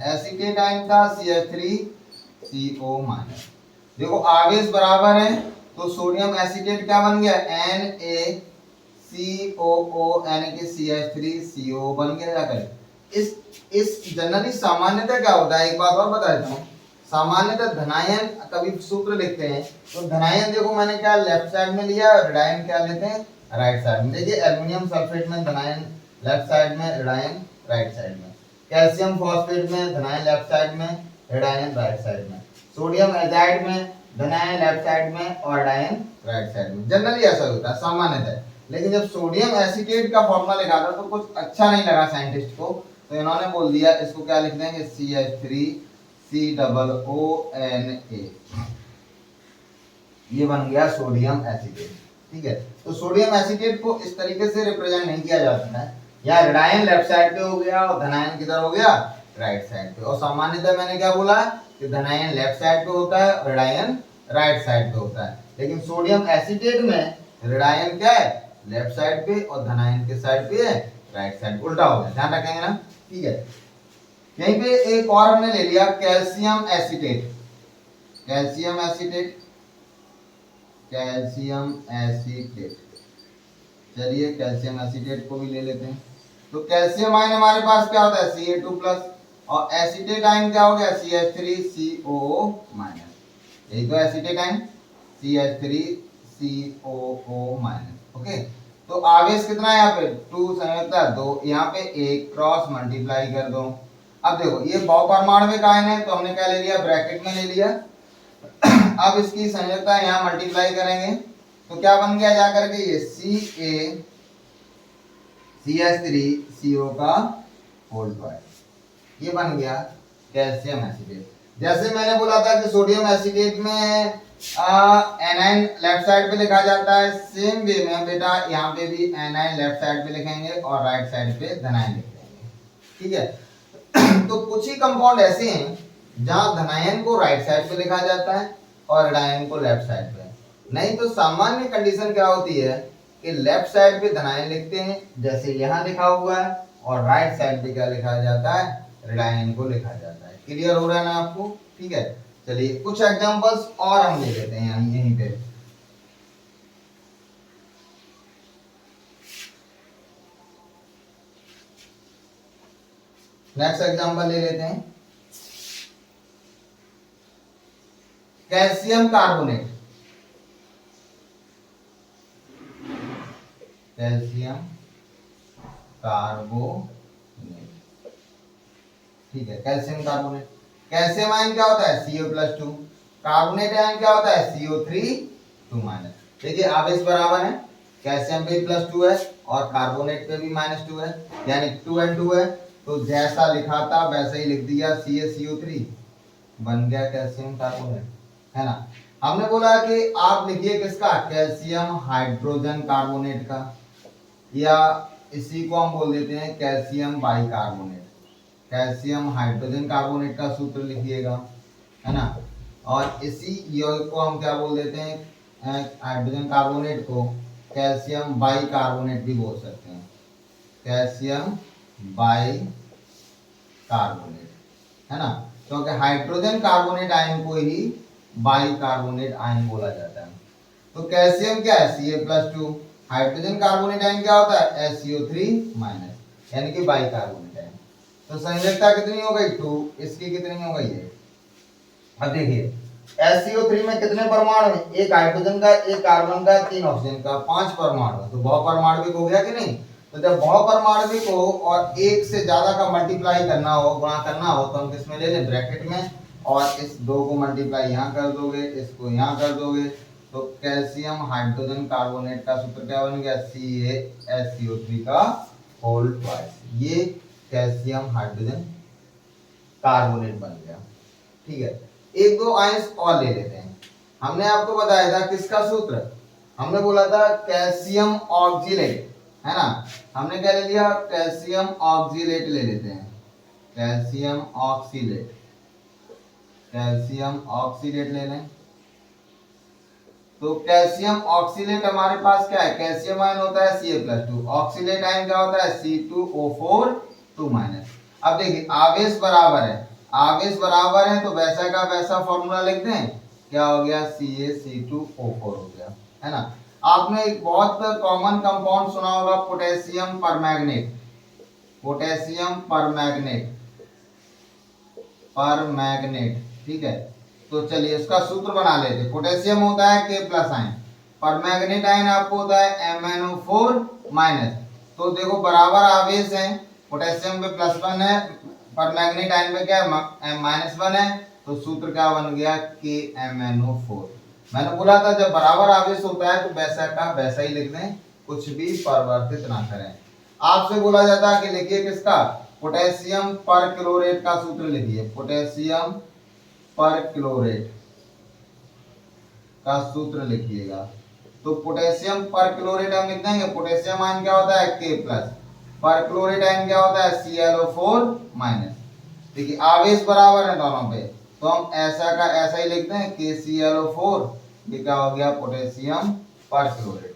एसीटेट आयन था CH3CO-। देखो आवेश बराबर है, तो सोडियम एसीटेट क्या बन गया, NaCOO, यानी कि CH3CO बन गया। जाकर इस जनरली सामान्यतः क्या होता है, एक बात और बता देता हूँ, सामान्यतः धनायन कभी सूत्र लिखते हैं, तो धनायन देखो मैंने क्या लेफ्ट साइड में लिया, ऋणायन क्या लेते हैं राइट साइड में। देखिए एल्युमिनियम सल्फेट में धनायन लेफ्ट साइड में, ऋणायन राइट साइड में, कैल्शियम फॉस्फेट में धनायन लेफ्ट साइड में, ऋणायन राइट साइड में, सोडियम एजाइड में धनायन लेफ्ट साइड में और ऋणायन राइट साइड में। जनरली ऐसा होता है सामान्यतः, लेकिन जब सोडियम एसीटेट का फॉर्मूला लिखा था तो कुछ अच्छा नहीं लगा साइंटिस्ट को, तो इन्होंने बोल दिया इसको क्या लिख देंगे, CH3COONA, ये बन गया सोडियम एसीटेट। ठीक है, तो सोडियम एसीटेट को इस तरीके से रिप्रेजेंट नहीं किया जाता है, या ऋणायन लेफ्ट साइड पे हो गया और धनायन किधर हो गया, राइट साइड पे। और सामान्यतः मैंने क्या बोला कि धनायन लेफ्ट साइड पे होता है और ऋणायन राइट साइड पे होता है, लेकिन सोडियम एसीटेट में ऋणायन क्या है, लेफ्ट साइड पे, और धनायन के साइड पे है राइट साइड, उल्टा हो गया, ध्यान रखेंगे ना। ठीक है, यहीं पे एक और हमने ले लिया calcium acetate, calcium acetate, calcium acetate. चलिए कैल्शियम एसीटेट को भी ले लेते हैं। तो कैल्शियम आयन हमारे पास क्या होता है, Ca2+, और एसीटेट आयन क्या हो गया, CH3COO-। यही तो एसीटेट आयन, CH3COO-। ओके, तो आवेश कितना है यहाँ पे 2, संयोजकता 2, यहाँ पे 1, क्रॉस मल्टीप्लाई कर दो। अब देखो ये बहुपरमाणविक आयन है, तो हमने क्या ले लिया, ब्रैकेट में ले लिया। अब इसकी संयोजकता यहाँ मल्टीप्लाई करेंगे, तो क्या बन गया जाकर के, ये CH3CO का होल ट्वाइस, ये बन गया कैल्शियम एसीटेट। जैसे मैंने बोला था कि सोडियम एसीटेट में एनाइन लेफ्ट साइड पे लिखा जाता है, सेम वे में बेटा यहाँ पे भी एनाइन लेफ्ट साइड पे लिखेंगे और राइट साइड पे धनायन लिख देंगे। ठीक है, तो कुछ ही कंपाउंड ऐसे हैं जहां धनायन को राइट साइड पे लिखा जाता है और ऋणायन को लेफ्ट साइड पे, नहीं तो सामान्य कंडीशन क्या होती है कि लेफ्ट साइड पे धनायन लिखते हैं जैसे यहाँ लिखा हुआ है, और राइट साइड पे क्या लिखा जाता है, ऋणायन को लिखा जाता है। क्लियर हो रहा है ना आपको। ठीक है, चलिए कुछ एग्जांपल्स और हम ले लेते हैं यहीं पे। नेक्स्ट एग्जांपल ले लेते हैं, कैल्शियम कार्बोनेट। कैल्शियम कार्बोनेट, ठीक है, कैल्शियम कार्बोनेट। कैल्शियम आयन क्या होता है CO+2, कार्बोनेट आयन क्या होता है CO3 देखिए आवेश बराबर है, कैल्शियम पे +2 है और कार्बोनेट पे भी -2 है, यानी 2 and 2 है, तो जैसा लिखा था वैसे ही लिख दिया, CaCO3 बन गया कैल्शियम कार्बोनेट, है ना। हमने बोला कि आप लिखिए किसका, कैल्शियम हाइड्रोजन कार्बोनेट का, या इसी को हम बोल देते हैं calcium bicarbonate. Calcium hydrogen carbonate का सूत्र लिखिएगा, है ना, और इसी यौगिक को हम क्या बोल देते हैं, हाइड्रोजन कार्बोनेट को कैल्शियम बाइकार्बोनेट भी बोल सकते हैं, कैल्शियम बाइकार्बोनेट, है ना, क्योंकि हाइड्रोजन कार्बोनेट आयन को ही बाइकार्बोनेट आयन बोला जाता है। तो कैल्शियम क्या है Ca+2, हाइड्रोजन कार्बोनेट आयन क्या होता है SCO3-, यानी कि बाइकार्बोनेट आयन। तो संयोजकता कितनी हो गई 2, इसकी कितनी हो गई है, अब देखिए SCO3 में कितने परमाणु हैं, एक हाइड्रोजन का, एक कार्बन का, 3 ऑक्सीजन का, 5 परमाणु, तो बहुपरमाणविक हो गया कि नहीं। तो जब बहुपरमाणविक हो और एक से ज्यादा का मल्टीप्लाई करना हो, गुणा करना हो, तो हम किसमें ले लें, ब्रैकेट में, और इस 2 को मल्टीप्लाई यहाँ कर दोगे, इसको यहाँ कर दोगे, तो कैल्शियम हाइड्रोजन कार्बोनेट का सूत्र क्या बन गया, CaSCO3 का होल ट्वाइस, ये कैल्शियम हाइड्रोजन कार्बोनेट बन गया, ठीक है। एक दो आयंस और ले लेते हैं। हमने आपको बताया था किसका सूत्र, हमने बोला था कैल्शियम ऑक्सीलेट, है ना, हमने क्या ले लिया, कैल्शियम ऑक्सीलेट ले लेते हैं, कैल्शियम ऑक्सीलेट, कैल्शियम ऑक्सीलेट ले लें। तो कैल्शियम ऑक्सीलेट हमारे पास क्या है, कैल्शियम आयन होता है Ca+2, ऑक्सीलेट आयन क्या होता है C2O4 2-। अब देखिए आवेश बराबर है, आवेश बराबर है तो वैसा का वैसा फॉर्मूला लिख दें, क्या हो गया CaC2O4 हो गया, है ना। आपने एक बहुत कॉमन कंपाउंड सुना होगा potassium permanganate, potassium permanganate, permanganate, ठीक है। तो चलिए इसका सूत्र बना लेते, पोटेशियम होता है K+ आयन, परमैंगनेट आयन आपको होता है MnO4-। तो देखो बराबर आवेश है, पोटेशियम पे +1 है, परमैंगनेट आयन में क्या है -1 है, तो सूत्र क्या बन गया KMnO4। मैंने बोला था जब बराबर आवेश होता है तो वैसा का वैसा ही लिख दें, कुछ भी परिवर्तित ना करें। आपसे बोला जाता है कि लिखिए किसका, पोटेशियम परक्लोरेट का सूत्र लिखिए, पोटेशियम परक्लोरेट का सूत्र लिखिएगा। तो पोटेशियम परक्लोरेट हम लिख देंगे, पोटेशियम आयन क्या होता है K+, परक्लोरेट आयन क्या होता है ClO4-। देखिए आवेश बराबर है दोनों पे, तो हम ऐसा का ऐसा ही लिख दें KClO4, ये क्या हो गया पोटेशियम परक्लोरेट।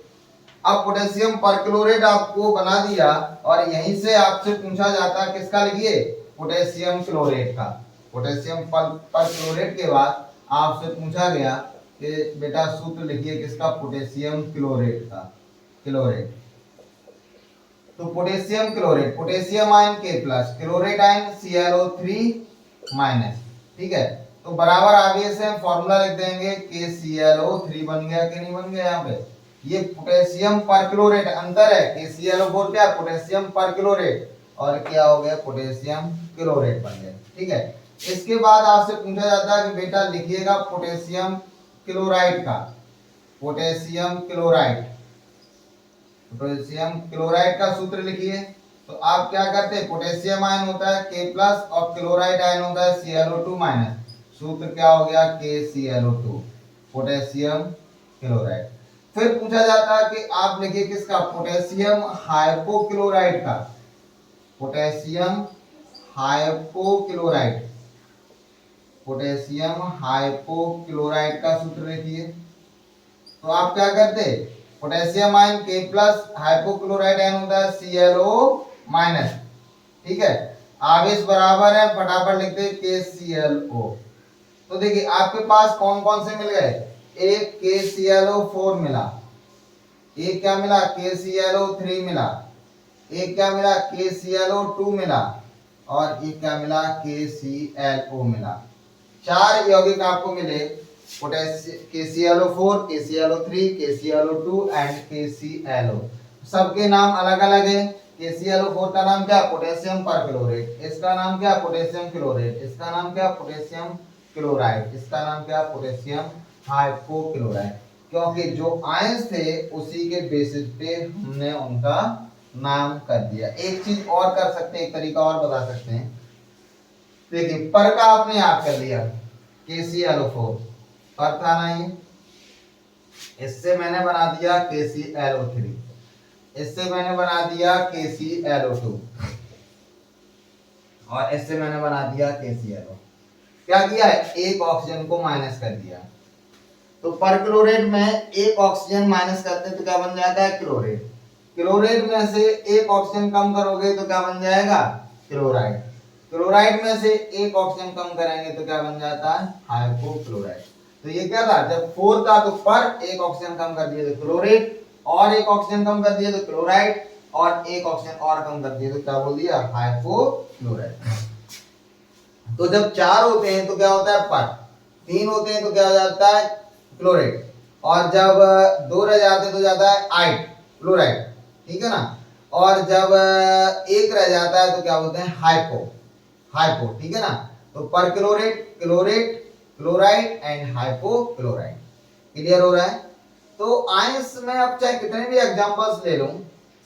अब पोटेशियम परक्लोरेट आपको बना दिया और यहीं से आपसे पूछा जाता है किसका, लिखिए पोटेशियम क्लोरेट का। पोटेशियम परक्लोरेट के बाद आपसे पूछा गया कि बेटा सूत्र लिखिए किसका, पोटेशियम क्लोरेट का, क्लोरेट। तो potassium chlorate, potassium ion K+, chlorate ion ClO3-, ठीक है। तो बराबर आवेश है, फॉर्मूला लिख देंगे KClO3 बन गया कि नहीं बन गया, यहाँ पे ये पोटेशियम परक्लोरेट, अंतर है KClO4 क्या पोटेशियम परक्लोरेट, और क्या हो गया पोटेशियम क्लोरेट बन गया, ठीक है। इसके बाद आपसे पूछा जाता है कि बेटा लिखिएगा पोटेशियम क्लोराइड का, पोटेशियम क्लोराइड, पोटेशियम क्लोराइड का सूत्र लिखिए। तो आप क्या करते हैं, पोटेशियम आयन होता है K+ और क्लोराइड आयन होता है ClO2-। सूत्र क्या हो गया KClO2, पोटेशियम क्लोराइड। फिर पूछा जाता है कि आप लिखिए किसका, पोटेशियम हाइपोक्लोराइड का, पोटेशियम हाइपोक्लोराइड, पोटेशियम हाइपोक्लोराइड का सूत्र लिखिए। तो आप क्या करते, potassium ion K+, hypochloride ion होता है ClO-, ठीक है। आवेश बराबर है, फटाफट लिखते हैं KClO। तो देखिए आपके पास कौन कौन से मिल गए, एक KClO4 मिला, एक क्या मिला KClO3 मिला, एक क्या मिला KClO2 मिला, और एक क्या मिला KClO मिला। 4 यौगिक आपको मिले, potassium KClO4, KClO3, KClO2 and KClO। सबके नाम अलग अलग है। KClO4 का नाम क्या है? Potassium perchlorate. इसका नाम क्या है? Potassium chlorate. इसका नाम क्या है? Potassium chloride. इसका नाम क्या है? Potassium hypochloride. क्योंकि जो आयंस थे उसी के बेसिस पे हमने उनका नाम कर दिया। एक चीज और कर सकते हैं, एक तरीका और बता सकते हैं। देखिए पर का आपने याद कर लिया, KClO4 पर था ना ये, इससे मैंने बना दिया KClO3, इससे मैंने बना दिया KClO2 और इससे मैंने बना दिया KClO। क्या किया है? एक ऑक्सीजन को माइनस कर दिया। तो परक्लोरेट में एक ऑक्सीजन माइनस करते हैं तो क्या बन जाता है? क्लोरेट। क्लोरेट में से एक ऑक्सीजन कम करोगे तो क्या बन जाएगा? क्लोराइड। क्लोराइड में से एक ऑक्सीजन कम करेंगे तो क्या बन जाता है? हाइपोक्लोराइड। तो ये क्या था? जब 4 था तो पर, एक ऑक्सीजन कम कर दिए तो क्लोरेट, और एक ऑक्सीजन कम कर दिए तो क्लोराइड, और एक ऑक्सीजन और कम कर दिए तो क्या बोल दिया? हाइपोक्लोराइड। तो जब 4 होते हैं तो क्या होता है? पर। 3 होते हैं तो क्या हो जाता है? क्लोरेट। और जब 2 रह जाते हैं तो जाता है आइट, क्लोराइड। ठीक है ना? और जब 1 रह जाता है तो क्या बोलते हैं? Hypo, hypo. ठीक है ना? तो perchlorate, chlorate, chloride and hypochloride. Clear हो रहा है? तो आयंस में अब चाहे कितने भी एग्जांपल्स ले लूं,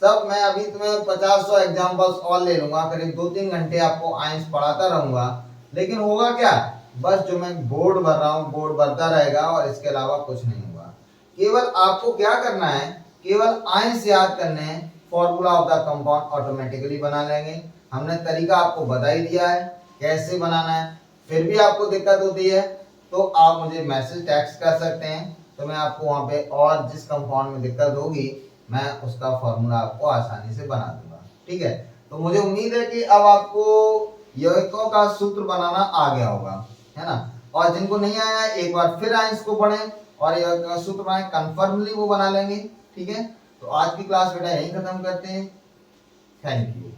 सब मैं अभी तुम्हें 50-100 एग्जांपल्स और ले लूंगा, करीब 2-3 घंटे आपको आयंस पढ़ाता रहूंगा, लेकिन होगा क्या? बस जो मैं बोर्ड भर रहा हूँ बोर्ड भरता रहेगा और इसके अलावा कुछ नहीं होगा। केवल आपको क्या करना है? केवल आयंस याद करने हैं, formula of the compound automatically बना लेंगे। हमने तरीका आपको बता ही दिया है कैसे बनाना है। फिर भी आपको दिक्कत होती है तो आप मुझे मैसेज टेक्स्ट कर सकते हैं, तो मैं आपको वहां पे और जिस कंपाउंड में दिक्कत होगी मैं उसका फॉर्मूला आपको आसानी से बना दूंगा। ठीक है? तो मुझे उम्मीद है कि अब आपको यौगिकों का सूत्र बनाना आ गया होगा, है ना? और जिनको नहीं आया है एक बार फिर आयंस को पढ़ें और यौगिकों का सूत्र बनाएं, कंफर्मली वो बना लेंगे। ठीक है? तो आज की क्लास बेटा यहीं खत्म करते हैं। Thank you.